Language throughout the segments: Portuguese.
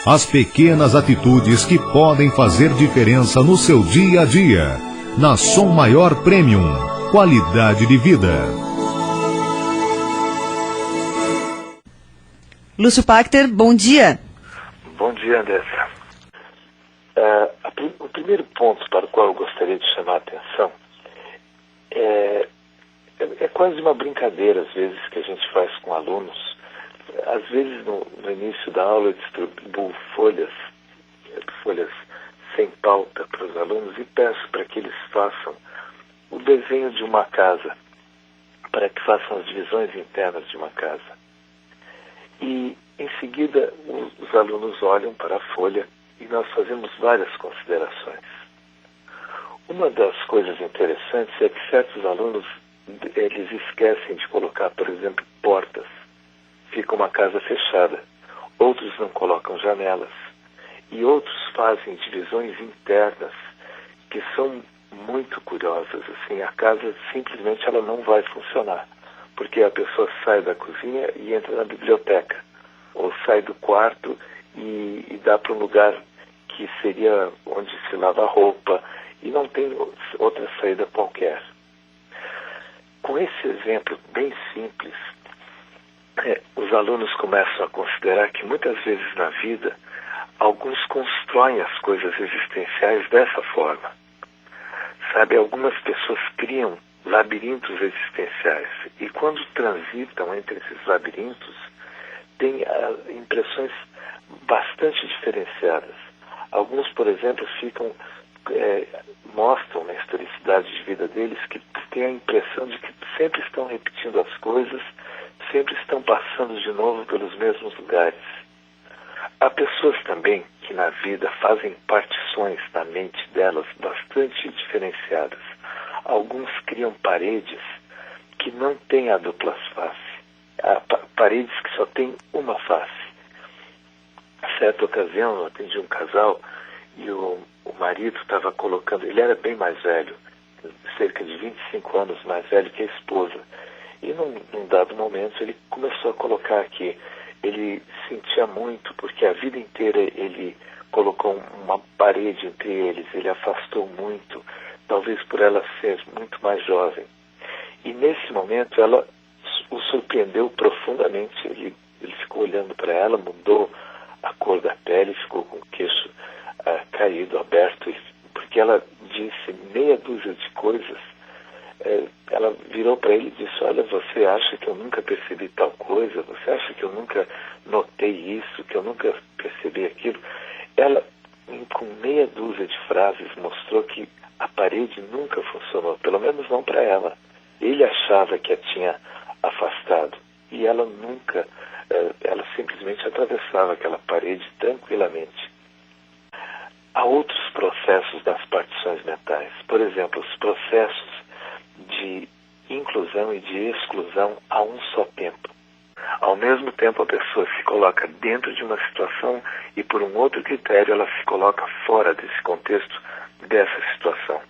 As pequenas atitudes que podem fazer diferença no seu dia a dia. Na Som Maior Premium. Qualidade de vida. Lúcio Pachter, bom dia. Bom dia, Andressa. O primeiro ponto para o qual eu gostaria de chamar a atenção é quase uma brincadeira, às vezes, que a gente faz com alunos. Às vezes, no início da aula, eu distribuo folhas sem pauta para os alunos e peço para que eles façam o desenho de uma casa, para que façam as divisões internas de uma casa. E, em seguida, os alunos olham para a folha e nós fazemos várias considerações. Uma das coisas interessantes é que certos alunos, eles esquecem de colocar, por exemplo, portas. Fica uma casa fechada. Outros não colocam janelas. E outros fazem divisões internas que são muito curiosas. Assim, a casa simplesmente ela não vai funcionar. Porque a pessoa sai da cozinha e entra na biblioteca. Ou sai do quarto e dá para um lugar que seria onde se lava a roupa. E não tem outra saída qualquer. Com esse exemplo bem simples, os alunos começam a considerar que muitas vezes na vida, alguns constroem as coisas existenciais dessa forma. Sabe, algumas pessoas criam labirintos existenciais e quando transitam entre esses labirintos, têm impressões bastante diferenciadas. Alguns, por exemplo, mostram na historicidade de vida deles que têm a impressão de que sempre estão repetindo as coisas, sempre estão passando de novo pelos mesmos lugares. Há pessoas também que na vida fazem partições na mente delas bastante diferenciadas. Alguns criam paredes que não têm a dupla face. Há paredes que só têm uma face. A certa ocasião eu atendi um casal e o marido estava colocando, ele era bem mais velho, cerca de 25 anos mais velho que a esposa. E num dado momento ele começou a colocar aqui, ele sentia muito, porque a vida inteira ele colocou uma parede entre eles, ele afastou muito, talvez por ela ser muito mais jovem. E nesse momento ela o surpreendeu profundamente, ele ficou olhando para ela, mudou a cor da pele, ficou com o queixo caído, aberto, porque ela disse meia dúzia de coisas. Ela virou para ele e disse: olha, você acha que eu nunca percebi tal coisa? Você acha que eu nunca notei isso? Que eu nunca percebi aquilo? Ela, com meia dúzia de frases, mostrou que a parede nunca funcionou, pelo menos não para ela. Ele achava que a tinha afastado e ela nunca, ela simplesmente atravessava aquela parede tranquilamente. Há outros processos das partições mentais, por exemplo, os processos de inclusão e de exclusão a um só tempo. Ao mesmo tempo, a pessoa se coloca dentro de uma situação e, por um outro critério, ela se coloca fora desse contexto, dessa situação.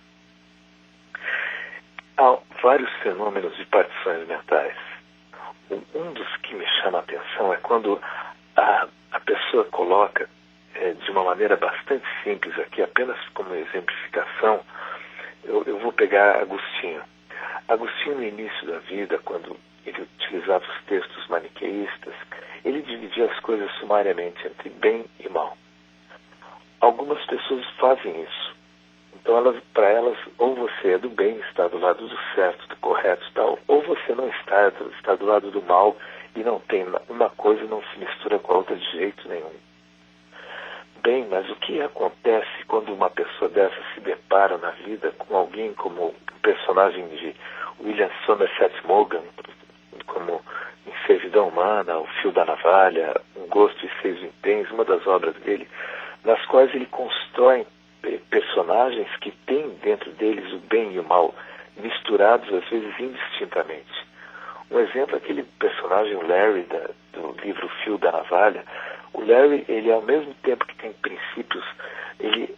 Há vários fenômenos de partições mentais. Um dos que me chama a atenção é quando a pessoa coloca, de uma maneira bastante simples aqui, apenas como exemplificação, eu vou pegar Agostinho. Agostinho, no início da vida, quando ele utilizava os textos maniqueístas, ele dividia as coisas sumariamente entre bem e mal. Algumas pessoas fazem isso. Então, para elas, ou você é do bem, está do lado do certo, do correto, tal, ou você não está do lado do mal e não tem uma coisa, não se mistura com a outra de jeito nenhum. Bem, mas o que acontece quando uma pessoa dessa se depara na vida com alguém como o personagem de William Somerset Maugham, como em Servidão Humana, O Fio da Navalha, Um Gosto e 6 Vinténs, uma das obras dele, nas quais ele constrói personagens que têm dentro deles o bem e o mal, misturados às vezes indistintamente. Um exemplo é aquele personagem, o Larry, do livro Fio da Navalha. O Larry, ele ao mesmo tempo que tem princípios, ele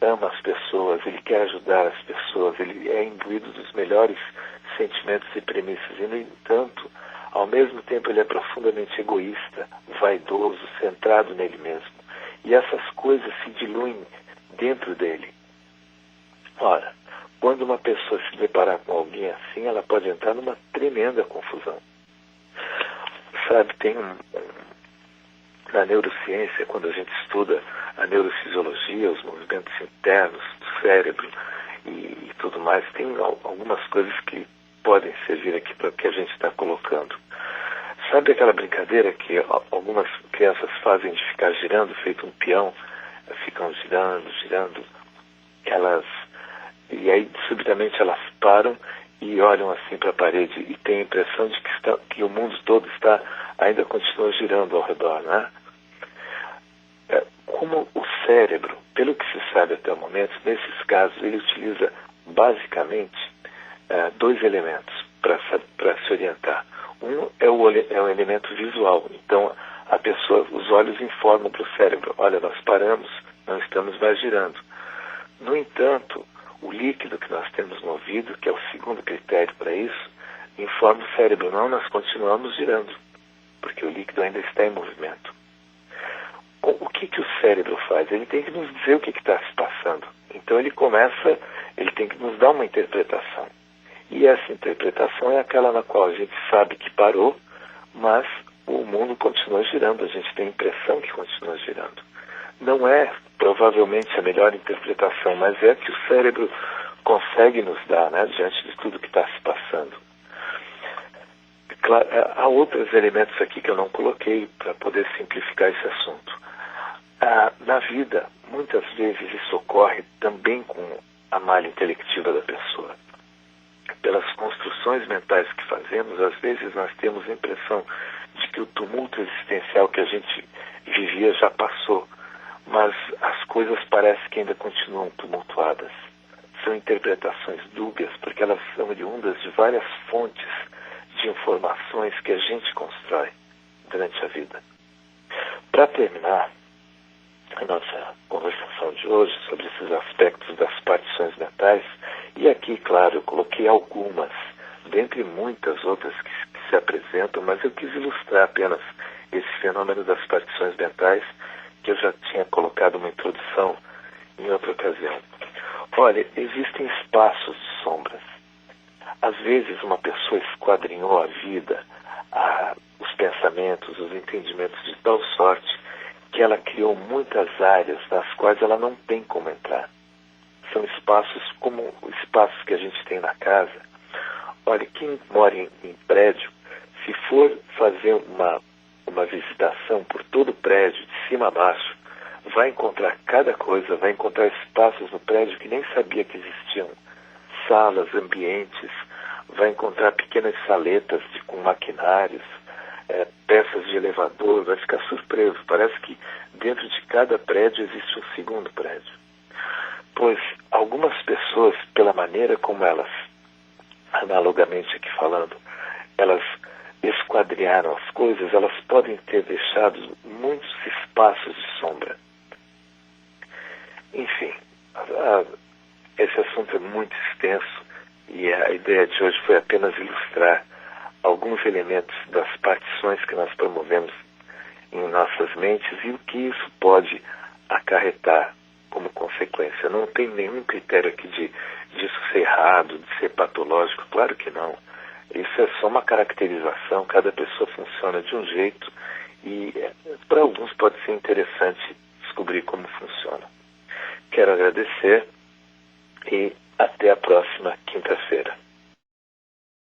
ama as pessoas, ele quer ajudar as pessoas, ele é imbuído dos melhores sentimentos e premissas. E, no entanto, ao mesmo tempo ele é profundamente egoísta, vaidoso, centrado nele mesmo. e essas coisas se diluem dentro dele. Ora, quando uma pessoa se deparar com alguém assim, ela pode entrar numa tremenda confusão. Sabe, tem na neurociência, quando a gente estuda a neurofisiologia, os movimentos internos do cérebro e tudo mais, tem algumas coisas que podem servir aqui para o que a gente está colocando. Sabe aquela brincadeira que algumas crianças fazem de ficar girando, feito um peão, ficam girando, e aí subitamente elas param e olham assim para a parede e têm a impressão de que o mundo todo ainda continua girando ao redor, né? Como o cérebro, pelo que se sabe até o momento, nesses casos ele utiliza basicamente dois elementos para se orientar. Um é o elemento visual. Então os olhos informam para o cérebro: olha, nós paramos, não estamos mais girando. No entanto, o líquido que nós temos no ouvido, que é o segundo critério para isso, informa o cérebro: não, nós continuamos girando, porque o líquido ainda está em movimento. O que o cérebro faz? Ele tem que nos dizer o que está se passando. Então ele tem que nos dar uma interpretação. E essa interpretação é aquela na qual a gente sabe que parou, mas o mundo continua girando, a gente tem a impressão que continua girando. Não é provavelmente a melhor interpretação, mas é que o cérebro consegue nos dar, né, diante de tudo que está se passando. Claro, há outros elementos aqui que eu não coloquei para poder simplificar esse assunto. Na vida, muitas vezes isso ocorre também com a malha intelectiva da pessoa. Pelas construções mentais que fazemos, às vezes nós temos a impressão de que o tumulto existencial que a gente vivia já passou, mas as coisas parecem que ainda continuam tumultuadas. São interpretações dúbias, porque elas são oriundas de várias fontes de informações que a gente constrói durante a vida. Para terminar a nossa conversação de hoje sobre esses aspectos das partições mentais, e aqui, claro, eu coloquei algumas, dentre muitas outras que se apresentam, mas eu quis ilustrar apenas esse fenômeno das partições mentais, que eu já tinha colocado uma introdução em outra ocasião. Olha, existem espaços de sombras. Às vezes uma pessoa esquadrinhou a vida, os pensamentos, os entendimentos de tal sorte que ela criou muitas áreas nas quais ela não tem como entrar. São espaços como os espaços que a gente tem na casa. Olha, quem mora em prédio, se for fazer uma visitação por todo o prédio, de cima a baixo, vai encontrar cada coisa, vai encontrar espaços no prédio que nem sabia que existiam. Salas, ambientes, vai encontrar pequenas saletas com maquinários, peças de elevador, vai ficar surpreso. Parece que dentro de cada prédio existe um segundo prédio. Pois algumas pessoas, pela maneira como elas, analogamente aqui falando, elas esquadrinharam as coisas, elas podem ter deixado muitos espaços de sombra. Enfim, esse assunto é muito extenso e a ideia de hoje foi apenas ilustrar alguns elementos das partições que nós promovemos em nossas mentes e o que isso pode acarretar como consequência. Não tem nenhum critério aqui disso ser errado, de ser patológico, claro que não. Isso é só uma caracterização, cada pessoa funciona de um jeito e para alguns pode ser interessante descobrir como funciona. Quero agradecer e até a próxima quinta-feira.